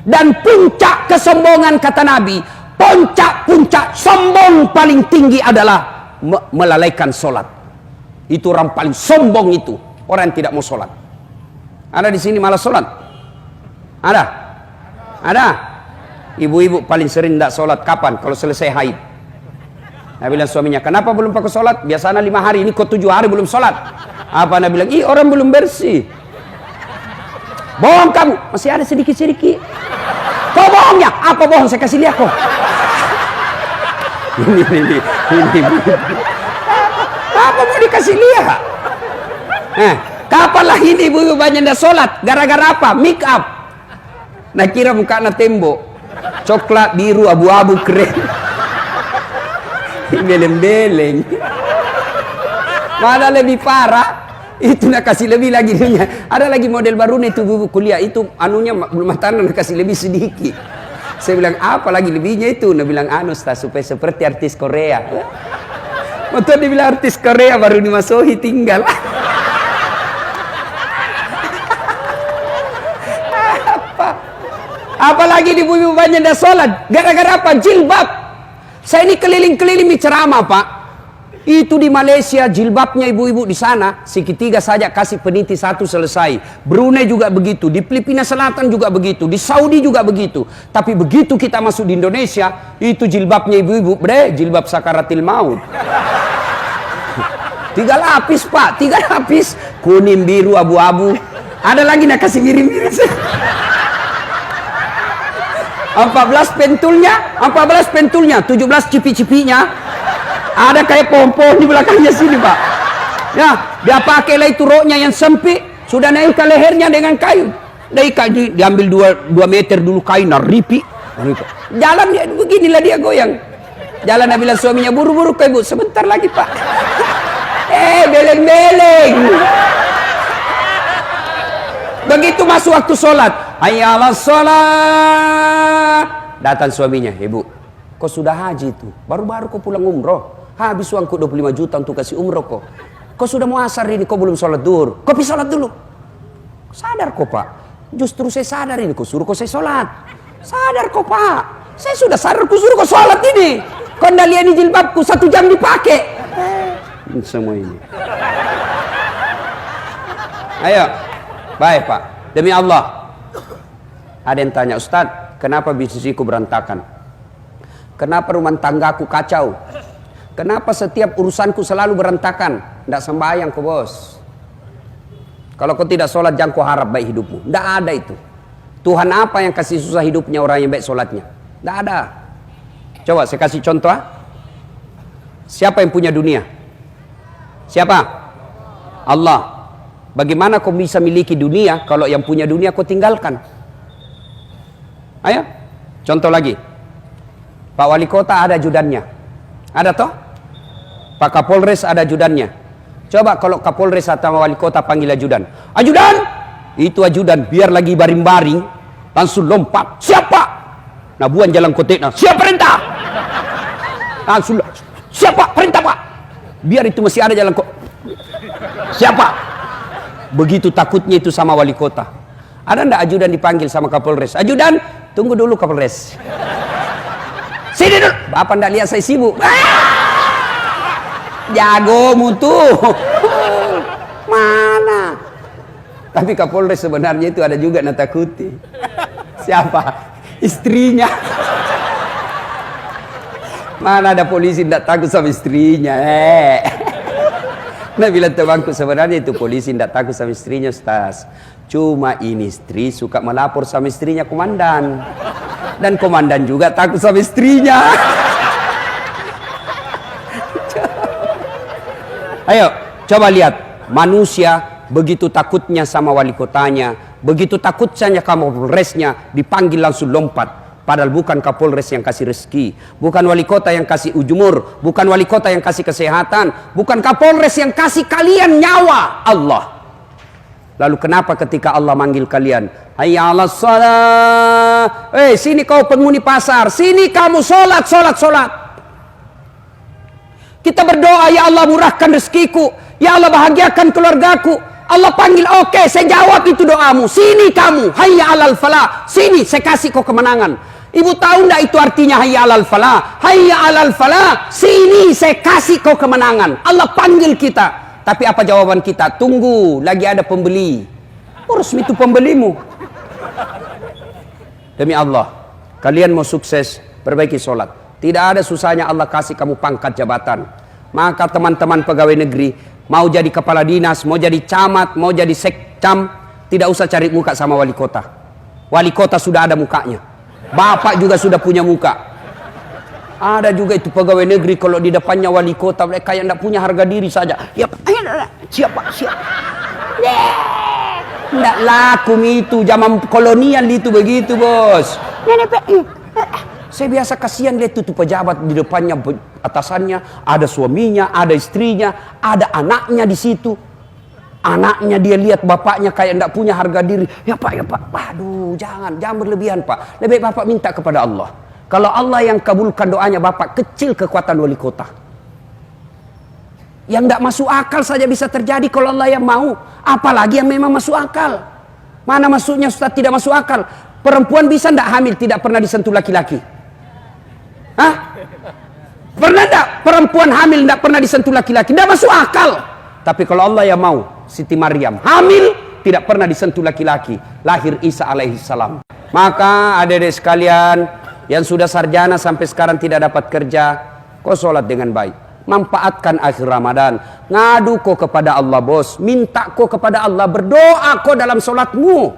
Dan puncak kesombongan, kata Nabi, puncak sombong paling tinggi adalah melalaikan sholat. Itu orang paling sombong, itu orang yang tidak mau sholat. Ada di sini malah sholat? Ada? Ada? Ibu-ibu paling sering tidak sholat kapan? Kalau selesai haid. Nabi bilang suaminya, kenapa belum pakai sholat? Biasanya 5 hari, ini kok 7 hari belum sholat. Apa Nabi bilang? Ih, orang belum bersih. Bohong kamu, masih ada sedikit-sedikit. Kau bohongnya? Apa bohong? Saya kasih lihat kok. Ini. Apa mau dikasih lihat? Kapan lah ini ibu-ibu banyak dah sholat? Gara-gara apa? Make up. Nah kira muka na tembok. Coklat, biru, abu-abu, keren. Beleng-beleng. Mana lebih parah? Itu nak kasih lebih lagi dunia. Ada lagi model baru nih tuh ibu kuliah itu anunya matanya nak kasih lebih sedikit. Saya bilang apa lagi lebihnya itu? Dia bilang anu Ustaz, supaya seperti artis Korea. Waktu dia bilang artis Korea baru dimasuki tinggal. Apalagi di ibu-ibu banyak dah sholat. Gara-gara apa? Jilbab. Saya ini keliling-keliling ceramah Pak. Itu di Malaysia jilbabnya ibu-ibu di sana segitiga saja kasih peniti 1 selesai. Brunei juga begitu, di Filipina Selatan juga begitu, di Saudi juga begitu. Tapi begitu kita masuk di Indonesia, itu jilbabnya ibu-ibu, jilbab sakaratil maut. 3 lapis Pak, 3 lapis, kuning, biru, abu-abu. Ada lagi nak kasih miring-miring. 14 pentulnya, 17 cipi-cipinya. Ada kayak pohon-pohon di belakangnya sini Pak. Ya, dia pakai lah itu roknya yang sempit, sudah naik ke lehernya dengan kayu. Diambil 2 meter dulu kain, ripi. Jalan dia beginilah dia goyang. Jalan Nabi bilang suaminya, buru-buru ke ibu, sebentar lagi Pak. Beleng-beleng. Begitu masuk waktu sholat, hayya 'alas sholat. Datang suaminya, ibu, kok sudah haji itu? Baru-baru kok pulang umroh. Habis uangku 25 juta untuk kasih umroh kok. Kok sudah mau asar ini, kok belum sholat duhur? Kok sholat dulu? Sadar kok Pak. Justru saya sadar ini, kok suruh kok saya sholat. Sadar kok Pak. Saya sudah sadar kok suruh kok sholat ini. Kok anda lihat ini jilbabku 1 jam dipakai. Semua ini. Ayo. Baik Pak. Demi Allah. Ada yang tanya, Ustadz, kenapa bisnisku berantakan? Kenapa rumah tanggaku kacau? Kenapa setiap urusanku selalu berantakan? Tidak sembahyang kok bos. Kalau kau tidak sholat jangan kau harap baik hidupmu. Tidak ada itu. Tuhan apa yang kasih susah hidupnya orang yang baik sholatnya? Tidak ada. Coba saya kasih contoh. Siapa yang punya dunia? Siapa? Allah. Bagaimana kau bisa miliki dunia kalau yang punya dunia kau tinggalkan? Ayo. Contoh lagi. Pak Wali Kota ada ajudannya. Ada toh? Pak Kapolres ada ajudannya. Coba kalau Kapolres atau Wali Kota panggil ajudan. Ajudan! Itu ajudan biar lagi baring-baring langsung lompat. Siapa? Nah buan jalan koteknya. Siapa perintah? Langsung. Siapa perintah Pak? Biar itu masih ada jalan kok. Siapa? Begitu takutnya itu sama Wali Kota. Ada ndak ajudan dipanggil sama Kapolres? Ajudan, tunggu dulu Kapolres. Sini dulu. Bapak ndak lihat saya sibuk. Jago mutu. Mana? Tapi Kapolres sebenarnya itu ada juga natakuti. Siapa? Istrinya. Mana ada polisi tidak takut sama istrinya? Nah bilang temanku sebenarnya itu polisi tidak takut sama istrinya Ustaz. Cuma ini istri suka melapor sama istrinya komandan. Dan komandan juga takut sama istrinya. Ayo, coba lihat. Manusia begitu takutnya sama wali kotanya, begitu takutnya Kapolresnya, dipanggil langsung lompat. Padahal bukan Kapolres yang kasih rezeki, bukan wali kota yang kasih ujumur, bukan wali kota yang kasih kesehatan, bukan Kapolres yang kasih kalian nyawa, Allah. Lalu kenapa ketika Allah manggil kalian, hayya 'alas shalah, sini kau penghuni pasar, sini kamu sholat, sholat, sholat. Kita berdoa, ya Allah murahkan rezekiku, ya Allah bahagiakan keluargaku, Allah panggil, oke, saya jawab itu doamu. Sini kamu, hayya alal falah. Sini, saya kasih kau kemenangan. Ibu tahu enggak itu artinya hayya alal falah? Hayya alal falah, sini saya kasih kau kemenangan. Allah panggil kita. Tapi apa jawaban kita? Tunggu, lagi ada pembeli. Urus itu pembelimu. Demi Allah, kalian mau sukses, perbaiki sholat. Tidak ada susahnya Allah kasih kamu pangkat jabatan. Maka teman-teman pegawai negeri, mau jadi kepala dinas, mau jadi camat, mau jadi sekcam, tidak usah cari muka sama wali kota. Wali kota sudah ada mukanya. Bapak juga sudah punya muka. Ada juga itu pegawai negeri kalau di depannya wali kota mereka kayak tidak punya harga diri saja. Ya, siapa? Tidak laku itu zaman kolonial itu begitu, bos. Saya biasa kasihan lihat itu pejabat di depannya, atasannya ada suaminya, ada istrinya, ada anaknya di situ. Anaknya dia lihat bapaknya kayak tidak punya harga diri. Ya pak, aduh jangan berlebihan pak. Lebih bapak minta kepada Allah. Kalau Allah yang kabulkan doanya bapak, kecil kekuatan wali kota. Yang tidak masuk akal saja bisa terjadi kalau Allah yang mau. Apalagi yang memang masuk akal. Mana masuknya Ustaz tidak masuk akal? Perempuan bisa tidak hamil tidak pernah disentuh laki-laki? Hah? Pernah tidak perempuan hamil tidak pernah disentuh laki-laki? Tidak masuk akal. Tapi kalau Allah yang mau, Siti Maryam hamil tidak pernah disentuh laki-laki, lahir Isa alaihissalam. Maka adik-adik sekalian yang sudah sarjana sampai sekarang tidak dapat kerja, kau sholat dengan baik. Manfaatkan akhir Ramadan. Ngadu kau kepada Allah, bos. Minta kau kepada Allah, berdoa kau dalam sholatmu.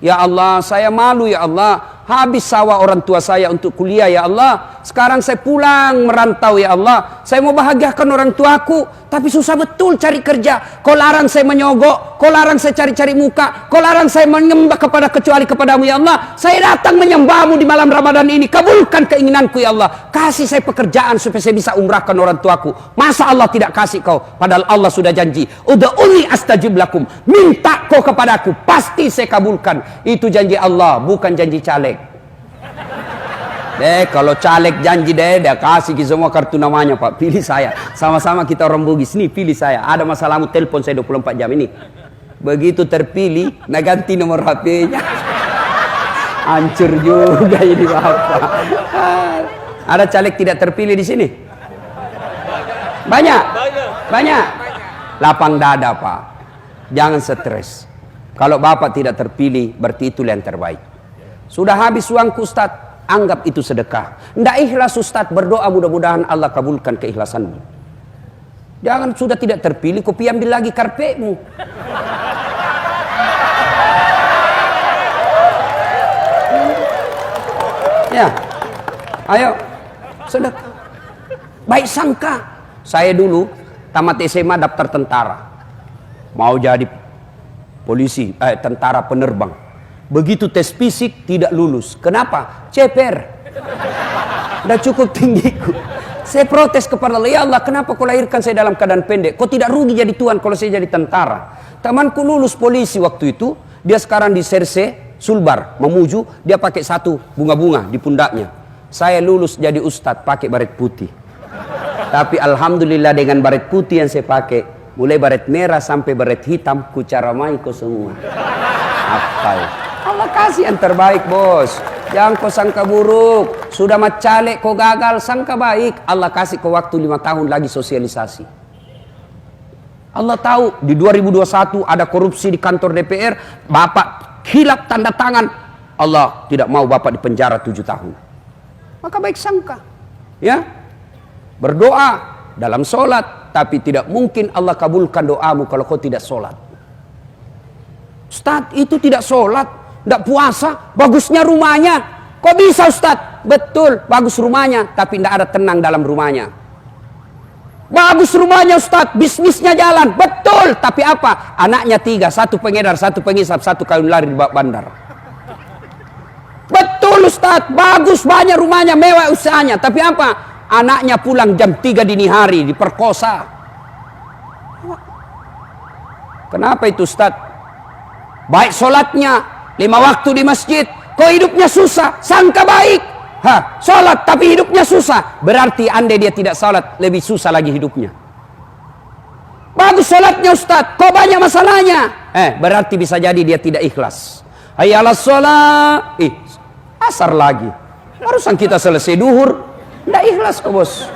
Ya Allah, saya malu ya Allah. Habis sawah orang tua saya untuk kuliah ya Allah. Sekarang saya pulang merantau ya Allah. Saya mau bahagiakan orang tuaku, tapi susah betul cari kerja. Kau larang saya menyogok, kau larang saya cari-cari muka, kau larang saya menyembah kecuali kepadamu ya Allah. Saya datang menyembahmu di malam Ramadan ini. Kabulkan keinginanku ya Allah. Kasih saya pekerjaan supaya saya bisa umrahkan orang tuaku. Masa Allah tidak kasih kau? Padahal Allah sudah janji. Ud'uni astajib lakum. Minta kau kepadaku, pasti saya kabulkan. Itu janji Allah, bukan janji caleg. Kalau caleg janji dia kasih semua kartu namanya pak, pilih saya, sama-sama kita orang Bugis nih, pilih saya, ada masalahmu telepon saya 24 jam ini. Begitu terpilih nah ganti nomor HP-nya. Hancur juga ini bapak. Ada caleg tidak terpilih di sini? Banyak. Lapang dada pak, jangan stres. Kalau bapak tidak terpilih berarti itu yang terbaik. Sudah habis uangku Ustaz, anggap itu sedekah. Tidak ikhlas Ustaz, berdoa mudah-mudahan Allah kabulkan keikhlasanmu. Jangan sudah tidak terpilih, kopi ambil lagi karpetmu. Ya, ayo sedekah. Baik sangka. Saya dulu tamat SMA daftar tentara, mau jadi polisi, tentara penerbang. Begitu tes fisik tidak lulus. Kenapa? Ceper. Udah cukup tinggiku. Saya protes kepada Allah, ya Allah kenapa kau lahirkan saya dalam keadaan pendek? Kau tidak rugi jadi tuan kalau saya jadi tentara. Temanku lulus polisi waktu itu, dia sekarang di Serse, Sulbar, Mamuju, dia pakai satu bunga-bunga di pundaknya. Saya lulus jadi ustadz pakai baret putih. Tapi alhamdulillah dengan baret putih yang saya pakai, mulai baret merah sampai baret hitam, ku caramai kau semua. Apa? Allah kasih yang terbaik bos. Jangan kau sangka buruk. Sudah macalek kau gagal, sangka baik. Allah kasih kau waktu 5 tahun lagi sosialisasi. Allah tahu di 2021 ada korupsi di kantor DPR. Bapak hilap tanda tangan. Allah tidak mau bapak di penjara 7 tahun. Maka baik sangka. Ya, berdoa dalam sholat. Tapi tidak mungkin Allah kabulkan doamu kalau kau tidak sholat. Ustaz itu tidak sholat, tidak puasa, bagusnya rumahnya. Kok bisa Ustaz? Betul, bagus rumahnya, tapi tidak ada tenang dalam rumahnya. Bagus rumahnya Ustaz, bisnisnya jalan, betul, tapi apa? Anaknya 3, 1 pengedar, 1 pengisap, 1 kawin lari di bawah bandar. Betul Ustaz, bagus banyak rumahnya, mewah usahanya, tapi apa? Anaknya pulang jam 3 dini hari diperkosa. Kenapa itu Ustaz? Baik sholatnya 5 waktu di masjid, kok hidupnya susah, sangka baik. Sholat tapi hidupnya susah, berarti andai dia tidak sholat lebih susah lagi hidupnya. Bagus sholatnya Ustaz, kok banyak masalahnya? Berarti bisa jadi dia tidak ikhlas. Hayya 'alas shalah. Asar lagi. Barusan kita selesai duhur, tidak ikhlas kok bos.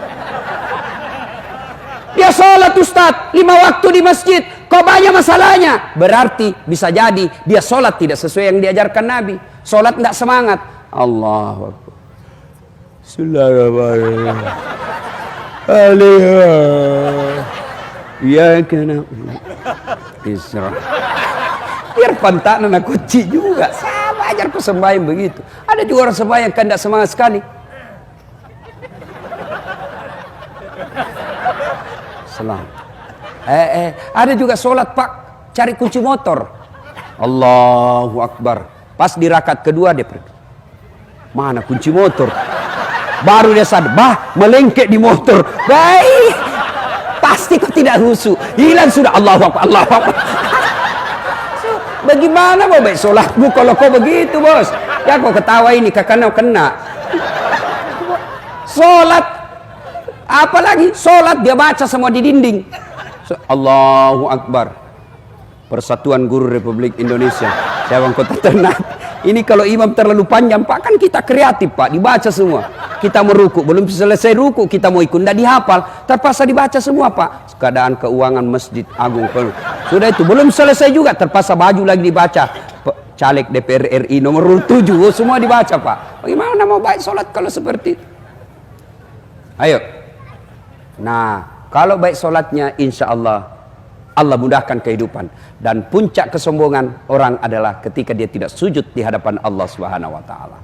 Dia sholat Ustaz 5 waktu di masjid, kok banyak masalahnya? Berarti bisa jadi dia sholat tidak sesuai yang diajarkan Nabi. Sholat tidak semangat. Allahu Akbar. Bismillahirrahmanirrahim. Ya kena Isra. Biar pantanan aku kunci juga. Sama ajar ku sembahyang begitu. Ada juga orang sembahyang kan tidak semangat sekali. Selang. Ada juga sholat pak cari kunci motor. Allahu Akbar. Pas di rakaat kedua dia pergi. Mana kunci motor? Baru dia sadar, melengket di motor. Baik. Pasti kau tidak khusyuk. Hilang sudah. Allahu Akbar, Allahu Akbar. Bagaimana mau baik sholatmu kalau kau begitu bos? Ya kau ketawa ini kakak kena. Sholat. Apalagi sholat dia baca semua di dinding. Allahu Akbar. Persatuan Guru Republik Indonesia Cabang Kota Ternate. Ini kalau imam terlalu panjang pak, kan kita kreatif pak, dibaca semua. Kita meruku, belum selesai ruku kita mau ikut, tidak dihafal, terpaksa dibaca semua pak. Keadaan keuangan Masjid Agung, sudah itu belum selesai juga, terpaksa baju lagi dibaca. Caleg DPR RI nomor 7 semua dibaca pak. Bagaimana mau baik sholat kalau seperti itu? Ayo. Nah, kalau baik sholatnya insya Allah Allah mudahkan kehidupan. Dan puncak kesombongan orang adalah ketika dia tidak sujud di hadapan Allah Subhanahu wa taala.